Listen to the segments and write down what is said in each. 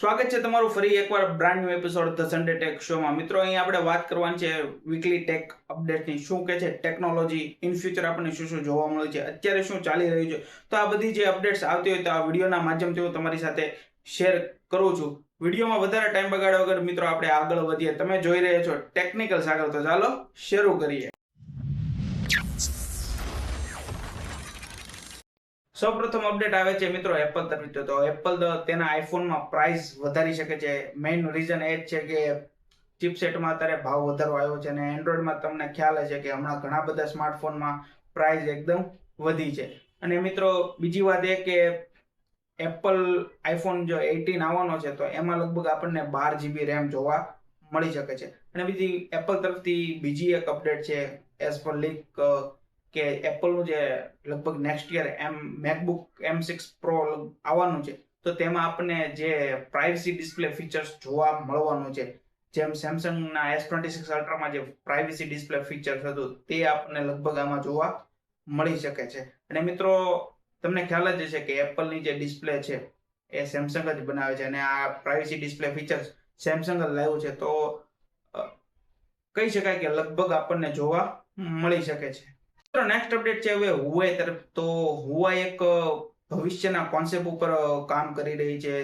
સ્વાગત છે તમારું ફરી એકવાર brand new episode the Sunday tech શોમાં. મિત્રો, અહીં આપણે વાત કરવાની છે વીકલી ટેક અપડેટની. શું કે છે ટેકનોલોજી, ઇન ફ્યુચર આપણને શું શું જોવા મળે છે, અત્યારે શું ચાલી રહ્યું છે. તો આ બધી જે અપડેટ્સ આવતી હોય તો આ વિડીયોના માધ્યમથી હું તમારી સાથે શેર કરું છું. વિડીયોમાં વધારે ટાઈમ બગાડ્યા વગર મિત્રો આપણે આગળ વધીએ. તમે જોઈ રહ્યા છો ટેકનિકલ સાગર, તો ચાલો શરૂ કરીએ. સૌપ્રથમ અપડેટ આવે છે મિત્રો એપલ તરફથી. તો એપલ તેના આઈફોનમાં પ્રાઇસ વધારી શકે છે. મેઇન રીઝન એ જ છે કે ચિપસેટમાં અત્યારે ભાવ વધારો આવ્યો છે અને એન્ડ્રોઈડમાં તમને ખ્યાલ છે કે હમણાં ઘણા બધા સ્માર્ટફોનમાં પ્રાઇસ એકદમ વધી છે. અને મિત્રો બીજી વાત એ કે એપલ આઈફોન જો 18 આવવાનો છે તો એમાં લગભગ આપણને 12 GB રેમ જોવા મળી શકે છે. અને બીજી એપલ તરફથી બીજી એક અપડેટ છે એઝ પર લીક કે એપલનું જે લગભગ next year MacBook M6 Pro આવવાનું છે તો તેમાં આપણને જે પ્રાઇવસી ડિસ્પ્લે ફીચર્સ જોવા મળવાનું છે. જેમ સેમસંગના S26 અલ્ટ્રામાં જે પ્રાઇવસી ડિસ્પ્લે ફીચર્સ હતું તે આપણને લગભગ આમાં જોવા મળી શકે છે. અને મિત્રો તમને ખ્યાલ જ હશે કે એપલની જે ડિસ્પ્લે છે એ સેમસંગ જ બનાવે છે અને આ પ્રાઇવસી ડિસ્પ્લે ફીચર્સ સેમસંગ જ લાવ્યું છે. તો કહી શકાય કે લગભગ આપણને જોવા મળી શકે છે. નેક્સ્ટ અપડેટ છે હવે હુઆઈ તરફ. તો હુઆઈ એક ભવિષ્યના કોન્સેપ્ટ ઉપર કામ કરી રહી છે.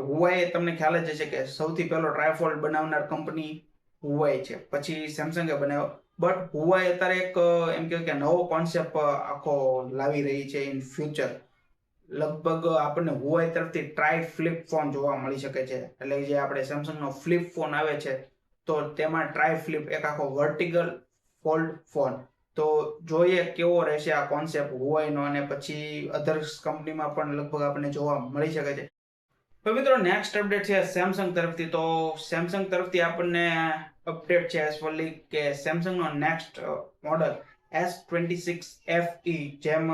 હુઆઈ તમને ખ્યાલ જ હશે કે સૌથી પહેલો ટ્રાયફોલ્ડ બનાવનાર કંપની હુઆઈ છે, પછી સેમસંગે બનાવ્યો. બટ હુઆઈ અત્યારે એક એમ કહેવાય કે નવો કોન્સેપ્ટ આખો લાવી રહી છે ઇન ફ્યુચર. લગભગ આપણને હુઆઈ તરફથી ટ્રાય ફ્લિપ ફોન જોવા મળી શકે છે. એટલે જે આપણે સેમસંગનો ફ્લિપ ફોન આવે છે તો તેમાં ટ્રાય ફ્લિપ એક આખો વર્ટિકલ ફોલ્ડ ફોન. તો જોઈએ કેવો રહેશે આ કોન્સેપ્ટ હુઆઈનો અને પછી અધર્સ કંપનીમાં પણ લગભગ આપણને જોવા મળી શકે છે. તો મિત્રો નેક્સ્ટ અપડેટ છે સેમસંગ તરફથી. તો સેમસંગ તરફથી આપણને અપડેટ છે એસફોલી કે સેમસંગનો નેક્સ્ટ મોડલ S26 FE, જેમ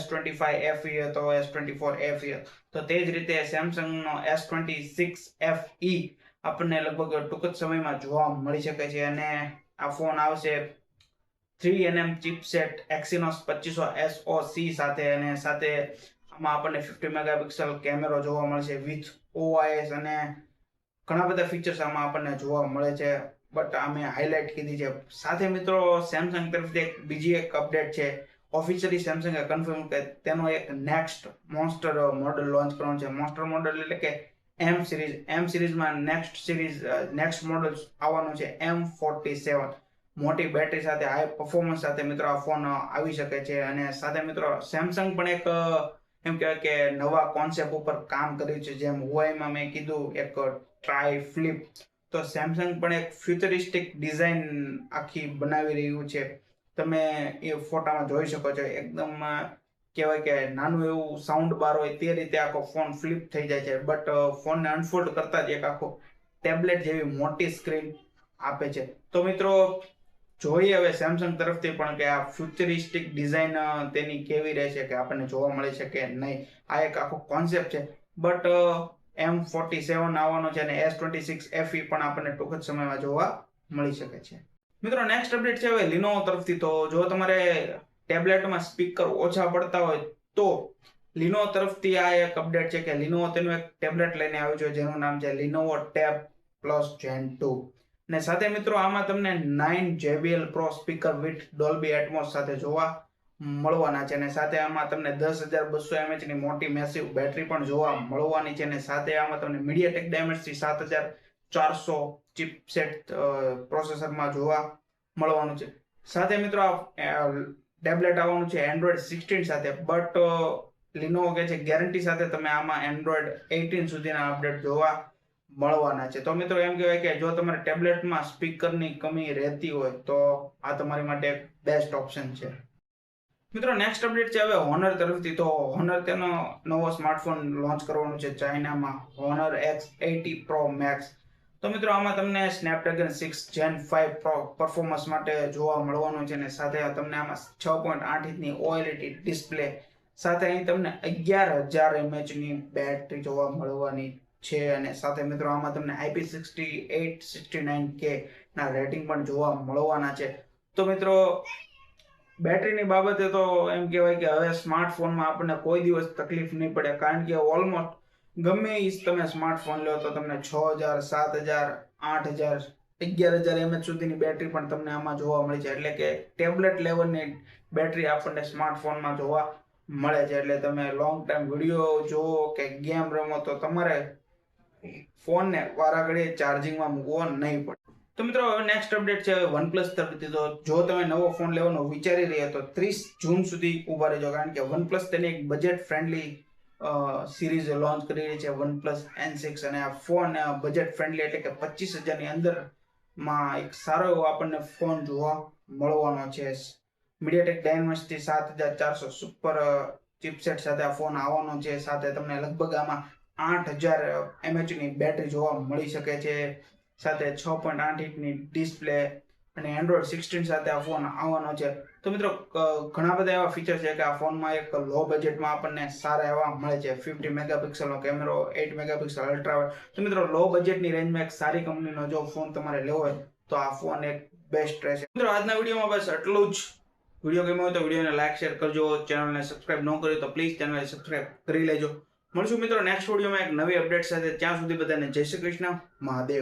S25 FE હતો, S24 FE હતો, તો તે જ રીતે સેમસંગનો S26 FE આપણને લગભગ ટૂંક જ સમયમાં જોવા મળી શકે છે. અને આ ફોન આવશે 3nm ચિપસેટ Exynos 2500 SoC સાથે, અને સાથે આમાં આપણને 50 મેગાપિક્સલ કેમેરો જોવા મળશે વિથ OIS અને ઘણા બધા ફીચર્સ આમાં આપણને જોવા મળે છે. બટ આ મેં હાઇલાઇટ કીધી છે. સાથે મિત્રો સેમસંગ તરફથી બીજી એક અપડેટ છે. ઓફિશિયલી સેમસંગે કન્ફર્મ કે તેનો એક નેક્સ્ટ મોન્સ્ટર મોડલ લોન્ચ કરવાનો છે. મોન્સ્ટર મોડલ એટલે કે M સિરીઝમાં નેક્સ્ટ મોડલ આવવાનું છે M47. મોટી બેટરી સાથે, હાઈ પરફોર્મન્સ સાથે મિત્રો આ ફોન આવી શકે છે. અને સાથે મિત્રો સેમસંગ પણ એક એમ કહેવાય કે નવા કોન્સેપ્ટ ઉપર કામ કર્યું છે. જેમ હુઆઈમાં મેં કીધું એક ટ્રાય ફ્લિપ, તો સેમસંગ પણ એક ફ્યુચરિસ્ટિક ડિઝાઇન આખી બનાવી રહ્યું છે. તમે એ ફોટામાં જોઈ શકો છો. એકદમ કહેવાય કે નાનું એવું સાઉન્ડ બાર હોય તે રીતે આખો ફોન ફ્લિપ થઈ જાય છે. બટ ફોનને અનફોલ્ડ કરતા જ એક આખો ટેબ્લેટ જેવી મોટી સ્ક્રીન આપે છે. તો મિત્રો જોઈએ હવે સેમસંગ તરફથી પણ કે આ ફ્યુચરિસ્ટિક ડિઝાઇન તેની કેવી રહેશે, કે આપણને જોવા મળે છે કે નહીં. આ એક આખો કોન્સેપ્ટ છે. બટ M47 આવવાનો છે અને S26 FE પણ આપણને ટૂંક જ સમયમાં જોવા મળી શકે છે. મિત્રો નેક્સ્ટ અપડેટ છે હવે લિનોવો તરફથી. તો જો તમારે ટેબ્લેટમાં સ્પીકર ઓછા પડતા હોય તો લિનોવો તરફથી આ એક અપડેટ છે કે લિનોવો તેનું એક ટેબ્લેટ લઈને આવ્યું છે જેનું નામ છે લિનોવો ટેબ પ્લસ Gen 2. ને સાથે મિત્રો આમાં તમને 9 JBL Pro speaker with Dolby Atmos સાથે જોવા મળવાના છે. અને સાથે આમાં તમને 10200 mAh ની મોટી મેસિવ બેટરી પણ જોવા મળવાની છે. અને સાથે આમાં તમને MediaTek Dimensity 7400 ચિપસેટ પ્રોસેસરમાં જોવા મળવાનું છે. સાથે મિત્રો આ ટેબ્લેટ આવવાનું છે Android 16 સાથે. બટ લિનોવો કહે છે ગેરંટી સાથે તમે આમાં Android 18 સુધીના અપડેટ જોવા મળવાના છે. તો મિત્રો એમ કહેવાય કે જો તમારે ટેબ્લેટમાં સ્પીકરની કમી રહેતી હોય તો આ તમારી માટે એક બેસ્ટ ઓપ્શન છે. મિત્રો નેક્સ્ટ અપડેટ છે હવે હોનર તરફથી. તો હોનર તેનો નવો સ્માર્ટફોન લોન્ચ કરવાનું છે ચાઇનામાં, હોનર X80 Pro Max. તો મિત્રો આમાં તમને સ્નેપડ્રેગન 6 Gen 5 Pro પરફોર્મન્સ માટે જોવા મળવાનું છે. અને સાથે તમને આમાં 6.8 ઇંચની OLED ડિસ્પ્લે સાથે અહીં તમને 11000 mAh ની બેટરી જોવા મળવાની છે. અને સાથે મિત્રો આમાં તમને IP68-69K ના રેટિંગ પણ જોવા મળવાના છે. તો મિત્રો બેટરીની બાબતે તો એમ કહેવાય કે હવે સ્માર્ટફોનમાં આપણને કોઈ દિવસ તકલીફ નહીં પડે, કારણ કે ઓલમોસ્ટ ગમે એ તમે સ્માર્ટફોન લો તો તમને 6000 7000 8000 11,000 mAh સુધીની બેટરી પણ તમને આમાં જોવા મળી છે. એટલે કે ટેબ્લેટ લેવલની બેટરી આપણને સ્માર્ટફોનમાં જોવા મળે છે. એટલે તમે લોંગ ટાઈમ વિડીયો જોવો કે ગેમ રમો તો તમારે ફોનને વારાઘડીએ ચાર્જિંગમાં મૂકવો નહીં પડે. તો મિત્રો હવે નેક્સ્ટ અપડેટ છે OnePlus તરફથી. તો જો તમે નવો ફોન લેવાનો વિચારી રહ્યા તો 30 જૂન સુધી ઊભા રહેજો, કારણ કે OnePlus તેની એક બજેટ ફ્રેન્ડલી સિરીઝ લોન્ચ કરી રહી છે, OnePlus N6. અને આ ફોન બજેટ ફ્રેન્ડલી એટલે કે 25,000 ની અંદર માં એક સારો એવો આપણને ફોન જોવા મળવાનો છે. MediaTek Dimensity 7400 સુપર ચિપસેટ સાથે આ ફોન આવવાનો છે. સાથે તમને લગભગ આમાં 8000 mAh ની બેટરી જોવા મળી શકે છે. સાથે 6.8 ઇંચની ડિસ્પ્લે અને Android 16 સાથે આ ફોન આવવાનો છે. તો મિત્રો ઘણા બધા એવા ફીચર છે કે આ ફોનમાં એક લો બજેટમાં આપણને સારા એવા મળે છે. 50 મેગાપિક્સલનો કેમેરો, 8 મેગાપિક્સલ અલ્ટ્રા વાઇડ. તો મિત્રો લો બજેટની રેન્જમાં એક સારી કંપનીનો જો ફોન તમારે લેવો હોય તો આ ફોન એક બેસ્ટ રહેશે. મિત્રો આજના વિડીયોમાં બસ આટલું જ. વિડીયો ગમ્યો હોય તો વિડીયોને લાઈક શેર કરજો. ચેનલને સબસ્ક્રાઇબ ન કરી તો પ્લીઝ ચેનલને સબસ્ક્રાઇબ કરી લેજો. મળશું મિત્રો નેક્સ્ટ વિડીયોમાં એક નવી અપડેટ સાથે. ત્યાં સુધી બધાને જય શ્રી કૃષ્ણ, મહાદેવ.